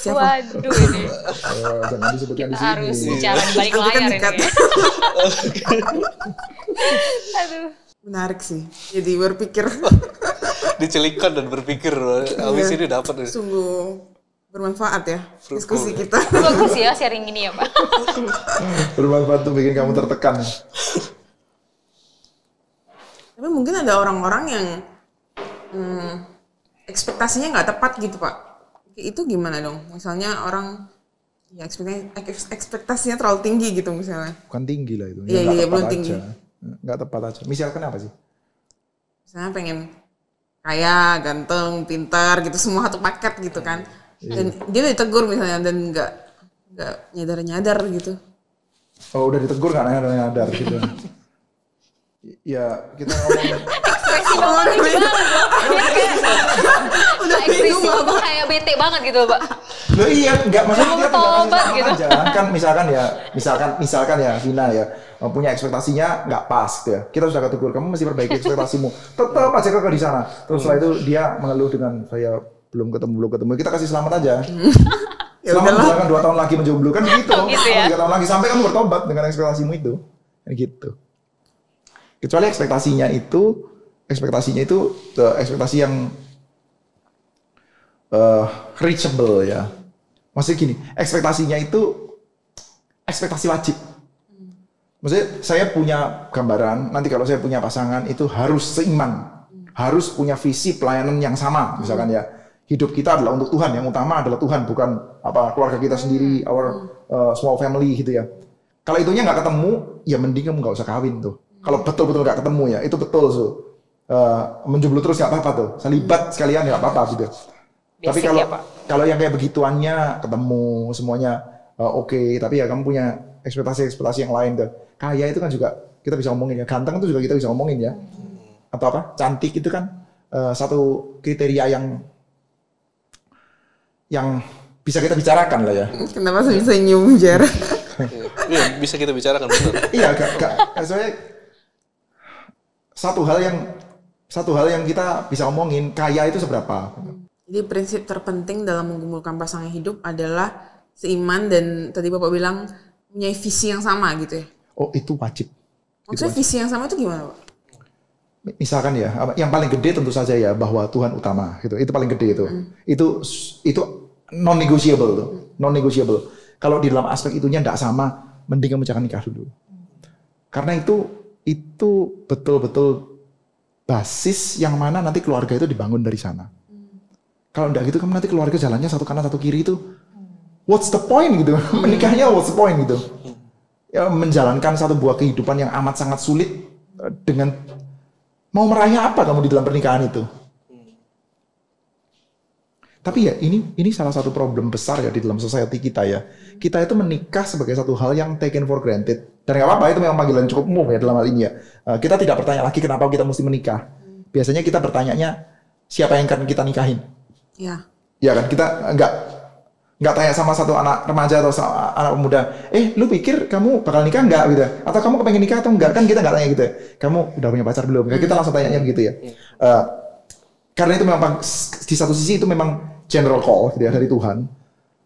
Siapa? Waduh ini. Jangan disebutkan di sini. Harus bicara di balik Itu kan layar dekat. ini. Aduh. Menarik sih. Jadi berpikir Dicelikan dan berpikir. Habis ini dapat nih. sungguh bermanfaat ya Fruitful. diskusi kita. Bagus ya sharing ini ya Pak. Bermanfaat tuh bikin kamu tertekan. Tapi mungkin ada orang-orang yang ekspektasinya nggak tepat gitu Pak. Itu gimana dong? Misalnya orang ya ekspektasinya terlalu tinggi gitu misalnya. Bukan tinggi lah itu. Iya, nggak iya, tepat belum aja. tinggi. Nggak tepat aja. Misalkan apa sih? Misalnya pengen kaya, ganteng, pintar gitu, semua satu paket gitu kan. Dan dia udah ditegur misalnya dan nggak nyadar gitu. Oh udah ditegur nggak nyadar gitu. Ya kita ngomongin. Ekspresi Bapak lucu banget loh. Udah ekspresi Bapak kayak bete banget gitu Pak. Loh iya, enggak, maksudnya Mau kita tinggal kasih tobat selamat gitu. aja. Kan misalkan ya Vina ya punya ekspektasinya nggak pas gitu ya. Kita sudah ketegur, kamu mesti perbaiki ekspektasimu. Tetap aja kakak di sana. Terus setelah itu dia mengeluh dengan saya belum ketemu. Kita kasih selamat aja. Ya Selamat udahlah. misalkan 2 tahun lagi menjomblo kan gitu. Gitu ya. 3 tahun lagi sampai kamu bertobat dengan ekspektasimu itu. Kan gitu. Kecuali ekspektasinya itu ekspektasi yang reachable ya. Maksudnya gini, ekspektasinya itu ekspektasi wajib. Maksudnya saya punya gambaran, nanti kalau saya punya pasangan itu harus seiman. Harus punya visi pelayanan yang sama, misalkan ya. Hidup kita adalah untuk Tuhan, yang utama adalah Tuhan, bukan keluarga kita sendiri, our small family gitu ya. Kalau itunya nggak ketemu, ya mending kamu nggak usah kawin tuh. Kalau betul-betul nggak ketemu ya, itu betul so. Menjomblo terus nggak apa-apa tuh, selibat sekalian nggak apa-apa gitu. Tapi Basic ya, Pak. kalau yang kayak begituannya ketemu semuanya oke, tapi ya kamu punya ekspektasi yang lain tuh. Kaya itu kan juga kita bisa ngomongin ya, ganteng itu juga kita bisa ngomongin ya. Atau apa? Cantik itu kan satu kriteria yang bisa kita bicarakan lah ya. Kenapa saya bisa nyium jarak? Iya, bisa kita bicarakan benar. Iya, soalnya satu hal yang kita bisa ngomongin, kaya itu seberapa. Jadi prinsip terpenting dalam menggumulkan pasangan hidup adalah seiman dan tadi Bapak bilang punya visi yang sama gitu ya. Oh, itu wajib. Maksudnya visi yang sama itu gimana, Pak? Misalkan ya, yang paling gede tentu saja ya bahwa Tuhan utama gitu. Itu paling gede itu. Itu non negotiable tuh. Non negotiable. Kalau di dalam aspek itunya enggak sama, mending kamu jangan nikah dulu. Karena itu betul-betul basis yang mana nanti keluarga itu dibangun dari sana. Kalau enggak gitu kamu nanti keluarga jalannya satu kanan satu kiri itu what's the point gitu. Menikahnya what's the point gitu. Ya, menjalankan satu buah kehidupan yang amat sangat sulit dengan mau meraih apa kamu di dalam pernikahan itu. Tapi ya ini salah satu problem besar ya di dalam society kita ya. Kita itu menikah sebagai satu hal yang taken for granted. Dan nggak apa-apa, itu memang panggilan cukup umum ya dalam hal ini ya. Kita tidak bertanya lagi kenapa kita mesti menikah. Biasanya kita bertanyanya siapa yang akan kita nikahin. Ya. Ya kan, kita nggak tanya sama satu anak remaja atau anak pemuda, lu pikir kamu bakal nikah nggak gitu, atau kamu kepengen nikah atau enggak, kan kita nggak tanya gitu ya. Kamu udah punya pacar belum? Kita langsung tanyanya begitu ya. Karena itu memang di satu sisi itu memang general call gitu ya dari Tuhan.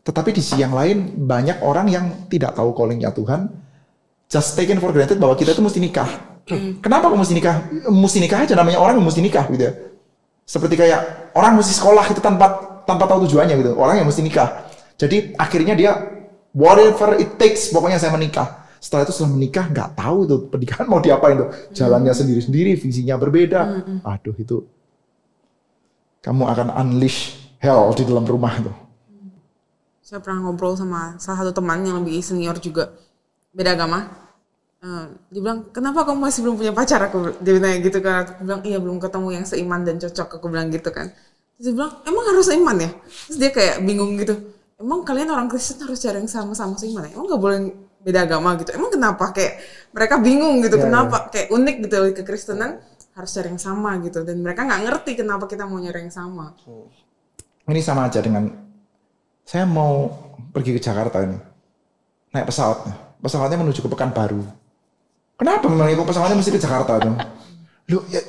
Tetapi di sisi yang lain banyak orang yang tidak tahu callingnya Tuhan, just taken for granted bahwa kita itu mesti nikah. Kenapa kok mesti nikah? Mesti nikah aja, namanya orang yang mesti nikah gitu ya. Seperti kayak orang mesti sekolah itu tanpa tahu tujuannya gitu. Orang yang mesti nikah. Jadi akhirnya dia whatever it takes, pokoknya saya menikah. Setelah itu setelah menikah nggak tahu tuh pernikahan mau diapain tuh. Jalannya sendiri-sendiri, visinya berbeda. Aduh itu kamu akan unleash hell di dalam rumah tuh. Saya pernah ngobrol sama salah satu teman yang lebih senior juga, beda agama. Dia bilang, kenapa kamu masih belum punya pacar? Dia bilang gitu kan. Aku bilang, iya belum ketemu yang seiman dan cocok. Aku bilang gitu kan. Terus dia bilang, emang harus seiman ya? Terus dia kayak bingung gitu. Emang kalian orang Kristen harus cari yang sama-sama seiman ya? Emang gak boleh beda agama gitu? Emang kenapa? Kayak mereka bingung gitu. Kenapa? Kayak unik gitu kekristenan. Harus cari yang sama gitu, dan mereka nggak ngerti kenapa kita mau nyari yang sama. Ini sama aja dengan saya mau pergi ke Jakarta ini, naik pesawatnya menuju ke Pekanbaru. Kenapa memang itu pesawatnya mesti ke Jakarta tuh? Loh, ya,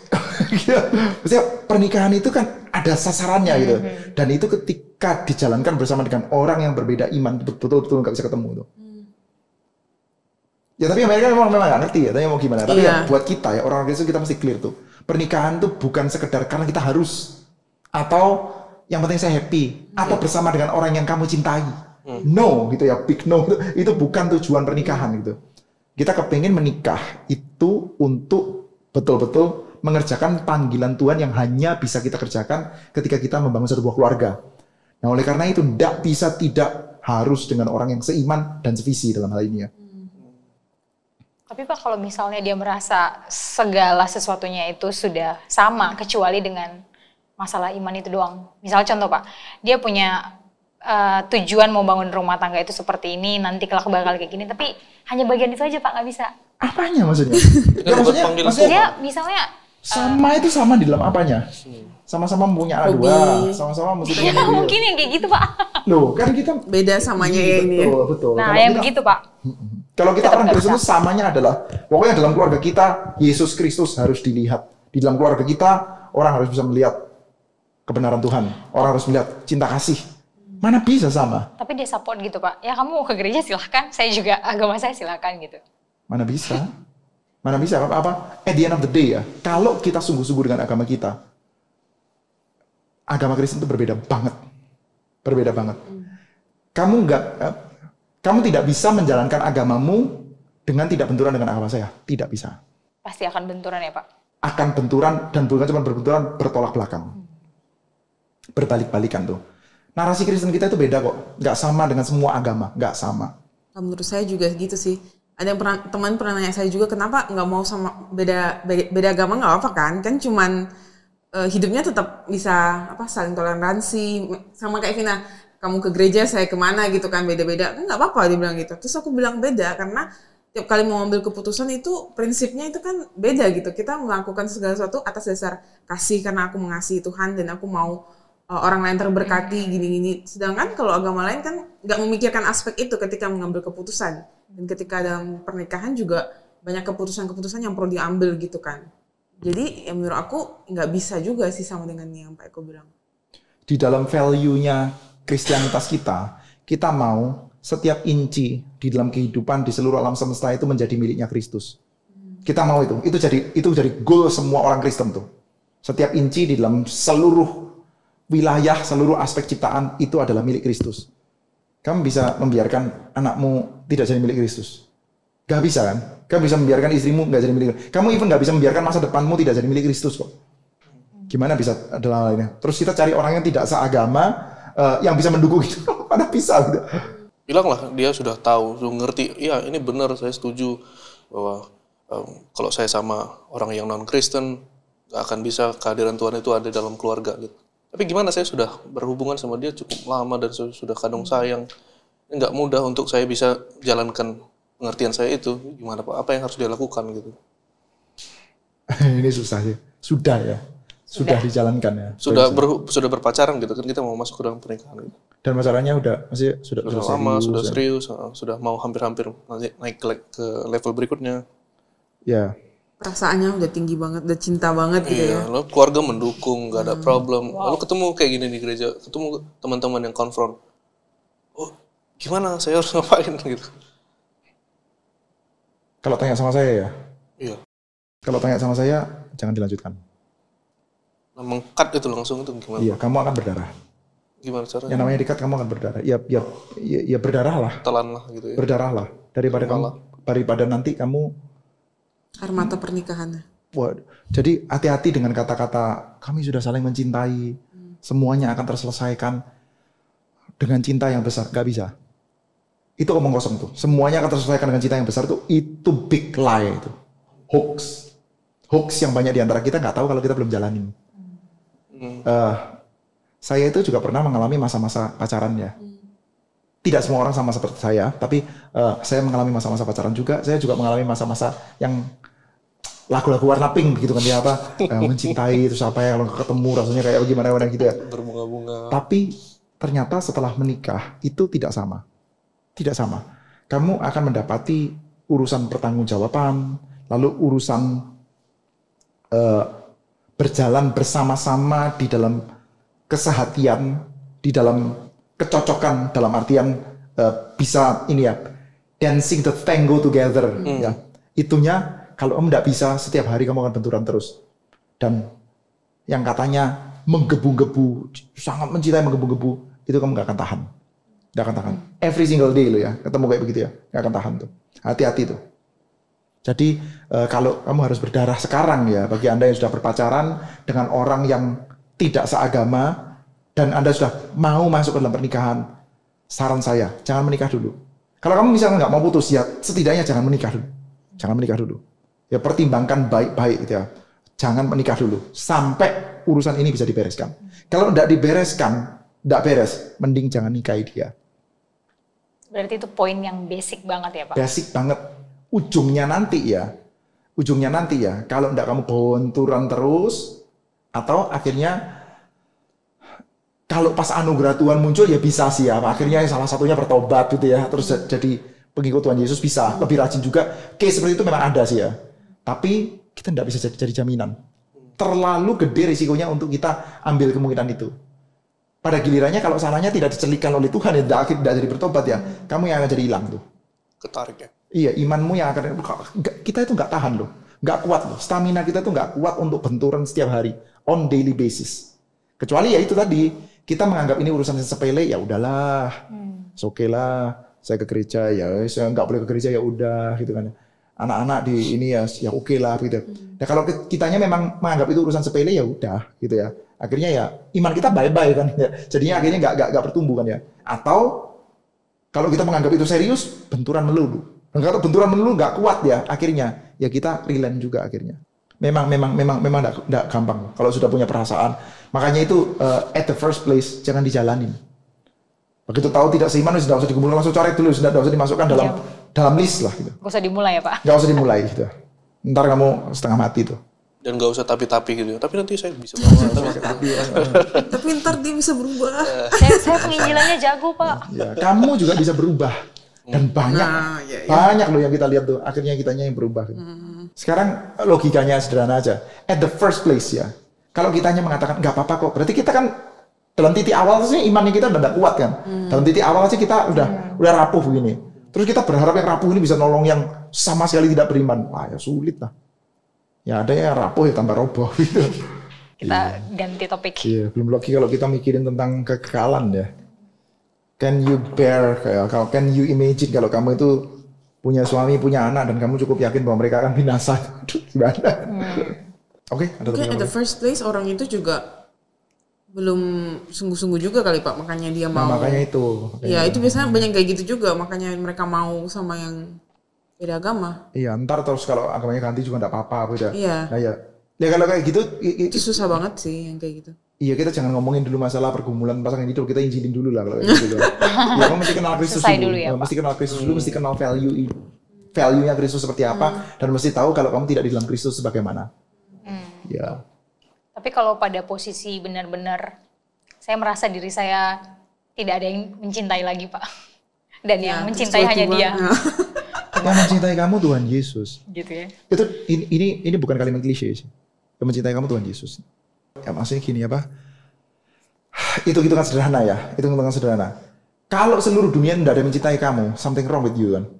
maksudnya pernikahan itu kan ada sasarannya gitu, dan itu ketika dijalankan bersama dengan orang yang berbeda iman, betul-betul nggak bisa ketemu tuh. Ya tapi mereka memang nggak ngerti ya, tapi mau gimana. Tapi ya buat kita ya, orang Kristen kita mesti clear tuh. Pernikahan tuh bukan sekedar karena kita harus. Atau yang penting saya happy. Atau bersama dengan orang yang kamu cintai. No gitu ya, big no. Itu bukan tujuan pernikahan gitu. Kita kepengen menikah itu untuk betul-betul mengerjakan panggilan Tuhan yang hanya bisa kita kerjakan ketika kita membangun satu buah keluarga. Nah oleh karena itu tidak harus dengan orang yang seiman dan sevisi dalam hal ini ya. Tapi Pak, kalau misalnya dia merasa segala sesuatunya itu sudah sama, kecuali dengan masalah iman itu doang. Misal contoh Pak, dia punya tujuan mau bangun rumah tangga itu seperti ini, nanti kelak bakal kayak gini, tapi hanya bagian itu aja Pak, nggak bisa. Apanya maksudnya? Ya, maksudnya dia misalnya sama itu sama di dalam apanya? Sama-sama punya anak dua, sama-sama mesti ya mungkin yang kayak gitu Pak. Loh, kan kita beda samanya ini. Betul. Nah, kalau yang kita, begitu Pak. Kalau kita orang Kristen itu samanya adalah pokoknya dalam keluarga kita Yesus Kristus harus dilihat. Di dalam keluarga kita orang harus bisa melihat kebenaran Tuhan. Orang harus melihat cinta kasih. Mana bisa sama? Tapi dia support gitu Pak. Ya kamu mau ke gereja silahkan, saya juga agama saya silahkan gitu. Mana bisa? Mana bisa apa? At the end of the day ya, kalau kita sungguh-sungguh dengan agama kita, agama Kristen itu berbeda banget. Berbeda banget. Kamu tidak bisa menjalankan agamamu dengan tidak benturan dengan agama saya. Tidak bisa. Pasti akan benturan ya Pak? Akan benturan, dan bukan cuma berbenturan, bertolak belakang. Berbalik-balikan tuh. Narasi Kristen kita itu beda kok. Nggak sama dengan semua agama. Nggak sama. Menurut saya juga gitu sih. Ada yang teman pernah nanya saya juga, kenapa nggak mau sama beda agama, nggak apa kan? Kan cuman hidupnya tetap bisa saling toleransi. Sama kayak Vina, kamu ke gereja, saya kemana gitu kan, beda-beda. Kan nggak apa-apa dia bilang gitu. Terus aku bilang beda karena tiap kali mau ambil keputusan itu prinsipnya itu kan beda gitu. Kita melakukan segala sesuatu atas dasar kasih karena aku mengasihi Tuhan dan aku mau orang lain terberkati gini-gini. Sedangkan kalau agama lain kan nggak memikirkan aspek itu ketika mengambil keputusan. Dan ketika dalam pernikahan juga banyak keputusan-keputusan yang perlu diambil gitu kan. Jadi ya menurut aku nggak bisa juga sih sama dengan yang Pak Eko bilang. Di dalam value-nya Kristianitas kita mau setiap inci di dalam kehidupan di seluruh alam semesta itu menjadi miliknya Kristus. Kita mau itu. Itu jadi goal semua orang Kristen tuh. Setiap inci di dalam seluruh wilayah, seluruh aspek ciptaan itu adalah milik Kristus. Kamu bisa membiarkan anakmu tidak jadi milik Kristus? Gak bisa kan? Kamu bisa membiarkan istrimu gak jadi milik Kristus. Kamu even gak bisa membiarkan masa depanmu tidak jadi milik Kristus kok. Gimana bisa dalam hal ini? Terus kita cari orang yang tidak seagama, yang bisa mendukung itu. Mana bisa gitu. Bilanglah dia sudah tahu, sudah ngerti. Iya ini benar, saya setuju bahwa kalau saya sama orang yang non-Kristen gak akan bisa kehadiran Tuhan itu ada dalam keluarga gitu. Tapi gimana, saya sudah berhubungan sama dia cukup lama dan sudah kadung sayang. Nggak mudah untuk saya bisa jalankan pengertian saya itu. Gimana Pak? Apa yang harus dia lakukan gitu? Ini susah sih. Sudah ya. Sudah dijalankan ya. Sudah berpacaran gitu kan, kita mau masuk ke dalam pernikahan gitu. Dan masalahnya sudah lama, sudah serius, sudah mau hampir-hampir naik ke level berikutnya. Ya. perasaannya udah tinggi banget, udah cinta banget gitu ya. Lalu keluarga mendukung, nggak ada problem. Lalu ketemu kayak gini di gereja, ketemu teman-teman yang konfront. Oh, gimana? Saya harus ngapain gitu? Kalau tanya sama saya ya. Iya. Kalau tanya sama saya, jangan dilanjutkan. Nah, meng-cut itu langsung itu gimana? Iya, kamu akan berdarah. Gimana caranya? Yang namanya di-cut kamu akan berdarah. Ya berdarah lah. Telan lah gitu ya. Berdarah lah. Daripada nanti kamu Air mata pernikahannya. Jadi hati-hati dengan kata-kata kami sudah saling mencintai, semuanya akan terselesaikan dengan cinta yang besar. Gak bisa. Itu omong kosong tuh. Semuanya akan terselesaikan dengan cinta yang besar tuh. Itu big lie itu. Hoax yang banyak di antara kita nggak tahu kalau kita belum jalanin. Saya itu juga pernah mengalami masa-masa pacaran ya. Tidak semua orang sama seperti saya, tapi saya mengalami masa-masa pacaran juga. Saya juga mengalami masa-masa yang lagu-lagu warna pink begitu kan ya mencintai terus apa ya kalau ketemu rasanya kayak gimana gitu ya. Berbunga-bunga. Tapi ternyata setelah menikah itu tidak sama. Tidak sama. Kamu akan mendapati urusan pertanggungjawaban, lalu urusan berjalan bersama-sama di dalam kesehatian, di dalam kecocokan dalam artian bisa ini ya dancing the tango together ya. Itunya kalau kamu tidak bisa setiap hari kamu akan benturan terus. Dan yang katanya menggebu-gebu, sangat mencintai menggebu-gebu, itu kamu nggak akan tahan. Nggak akan tahan. Every single day lo ya, ketemu kayak begitu ya, nggak akan tahan tuh. Hati-hati tuh. Jadi kalau kamu harus berdarah sekarang ya, bagi Anda yang sudah berpacaran dengan orang yang tidak seagama, dan Anda sudah mau masuk ke dalam pernikahan, saran saya, jangan menikah dulu. Kalau kamu misalnya nggak mau putus, ya setidaknya jangan menikah dulu. Jangan menikah dulu. Ya pertimbangkan baik-baik gitu ya. Jangan menikah dulu sampai urusan ini bisa dibereskan. Kalau tidak dibereskan, tidak beres, mending jangan nikahi dia. Berarti itu poin yang basic banget ya Pak? Basic banget. Ujungnya nanti ya, kalau tidak kamu benturan terus, atau akhirnya kalau pas anugerah Tuhan muncul ya bisa sih ya, akhirnya salah satunya bertobat gitu ya, terus jadi pengikut Tuhan Yesus bisa, lebih rajin juga. Case seperti itu memang ada sih ya. Tapi kita tidak bisa jadi jaminan. Terlalu gede risikonya untuk kita ambil kemungkinan itu. Pada gilirannya kalau salahnya tidak dicelihkan oleh Tuhan ya tidak jadi bertobat ya, kamu yang akan jadi hilang tuh. Ketarik ya. Iya, imanmu yang akan kita itu nggak tahan loh, nggak kuat loh. Stamina kita tuh nggak kuat untuk benturan setiap hari, on daily basis. Kecuali ya itu tadi kita menganggap ini urusan sepele ya udahlah, oke lah. Saya ke gereja ya, saya nggak boleh ke gereja ya udah gitu kan. Anak-anak di ini ya oke lah gitu. Nah kalau kitanya memang menganggap itu urusan sepele ya udah gitu ya. Akhirnya ya iman kita bye-bye kan. Ya. Jadinya akhirnya nggak bertumbuh kan ya. Atau kalau kita menganggap itu serius, benturan melulu. Dan kalau benturan melulu nggak kuat ya, akhirnya ya kita relent juga akhirnya. Memang nggak gampang kalau sudah punya perasaan. Makanya itu at the first place jangan dijalanin. Begitu tahu tidak seiman, sudah usah dikumpulkan, langsung coret dulu, sudah usah dimasukkan dalam list lah gitu. Gak usah dimulai ya Pak? Gak usah dimulai gitu. Ntar kamu setengah mati tuh. Dan gak usah tapi-tapi gitu. Tapi nanti saya bisa Tapi ntar dia bisa berubah. Saya penginjilannya jago Pak. Ya, kamu juga bisa berubah. Dan banyak loh yang kita lihat tuh. Akhirnya kitanya yang berubah. Gitu. Sekarang logikanya sederhana aja. At the first place ya. Kalau kitanya mengatakan gak apa-apa kok. Berarti kita kan dalam titik awal sih imannya kita udah gak kuat kan. Dalam titik awal sih kita udah rapuh begini. Terus kita berharap yang rapuh ini bisa nolong yang sama sekali tidak beriman. Wah ya sulit lah. Ya ada yang rapuh ya tambah roboh gitu. Kita ganti topik. Iya, belum lagi kalau kita mikirin tentang kekekalan ya. Can you bear, can you imagine kalau kamu itu punya suami, punya anak, dan kamu cukup yakin bahwa mereka akan binasa. Gimana? Oke, ada topik. At the first place orang itu juga belum sungguh-sungguh juga kali Pak, makanya dia mau. Nah, makanya itu. Ya itu biasanya banyak kayak gitu juga, makanya mereka mau sama yang beda agama. Iya, ntar terus kalau agamanya ganti juga enggak apa-apa beda. Iya. Nah ya. Ya kalau kayak gitu itu susah banget sih yang kayak gitu. Iya, kita jangan ngomongin dulu masalah pergumulan pasangan hidup, kita injilin dulu lah kalau gitu. Ya, kamu mesti kenal Kristus dulu. Ya, mesti kenal Kristus dulu, mesti kenal value-nya Kristus seperti apa, dan mesti tahu kalau kamu tidak di dalam Kristus sebagaimana. Ya. Tapi kalau pada posisi benar-benar saya merasa diri saya tidak ada yang mencintai lagi Pak. Dan yang mencintai hanya dia. Yang mencintai kamu Tuhan Yesus. Gitu ya. Itu ini bukan kalimat klise sih. Yang mencintai kamu Tuhan Yesus. Ya maksudnya gini apa? Hitung-hitungan sederhana ya. Hitung-hitungan sederhana. Kalau seluruh dunia tidak ada yang mencintai kamu, something wrong with you kan.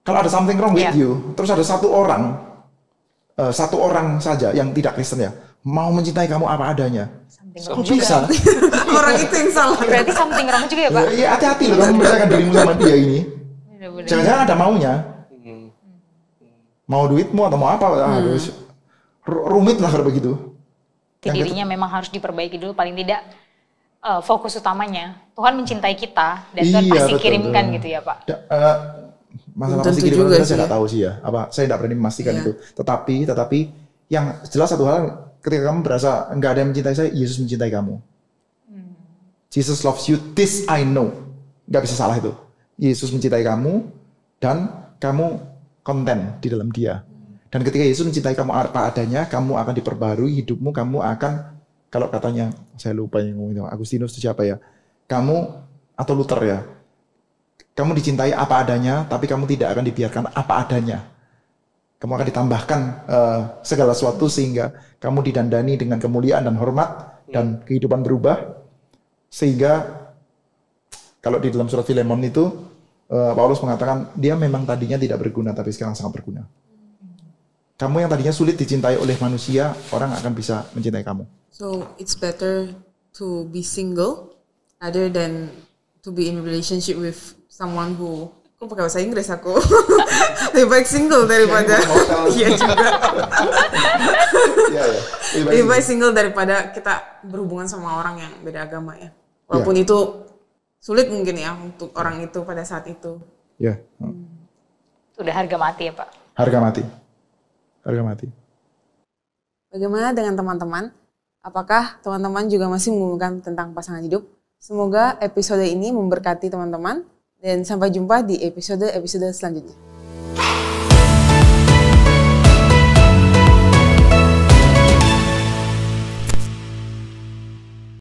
Kalau ada something wrong with you, terus ada satu orang saja yang tidak Kristen ya, mau mencintai kamu apa adanya. Kok bisa? Orang itu yang salah. Berarti something wrong juga ya Pak? Iya hati-hati loh kamu mempercayakan dirimu sama dia ini. Jangan-jangan ada maunya. Mau duitmu atau mau apa? Harus rumit lah kalau begitu. Dirinya memang harus diperbaiki dulu paling tidak fokus utamanya. Tuhan mencintai kita dan Tuhan pasti kirimkan gitu ya Pak. Masalah pasti kirimkan saya nggak tahu sih ya. Saya tidak berani memastikan itu. Tetapi yang jelas satu hal, ketika kamu berasa nggak ada yang mencintai saya, Yesus mencintai kamu. Jesus loves you, this I know. Nggak bisa salah itu. Yesus mencintai kamu dan kamu konten di dalam Dia. Dan ketika Yesus mencintai kamu apa adanya, kamu akan diperbarui hidupmu, kamu akan, kalau katanya, saya lupa yang ngomong itu, Agustinus itu siapa ya? Kamu, atau Luther ya, kamu dicintai apa adanya, tapi kamu tidak akan dibiarkan apa adanya. Kamu akan ditambahkan segala sesuatu sehingga kamu didandani dengan kemuliaan dan hormat, dan kehidupan berubah. Sehingga, kalau di dalam surat Filemon itu, Paulus mengatakan, dia memang tadinya tidak berguna, tapi sekarang sangat berguna. Kamu yang tadinya sulit dicintai oleh manusia, orang akan bisa mencintai kamu. So it's better to be single rather than to be in relationship with someone who, aku pakai bahasa Inggris aku. Lebih baik single daripada iya juga. Lebih baik single daripada kita berhubungan sama orang yang beda agama ya. Walaupun itu sulit mungkin ya untuk orang itu pada saat itu. Ya. Udah harga mati ya Pak. Harga mati. Harga mati. Bagaimana dengan teman-teman? Apakah teman-teman juga masih mengumpulkan tentang pasangan hidup? Semoga episode ini memberkati teman-teman dan sampai jumpa di episode selanjutnya.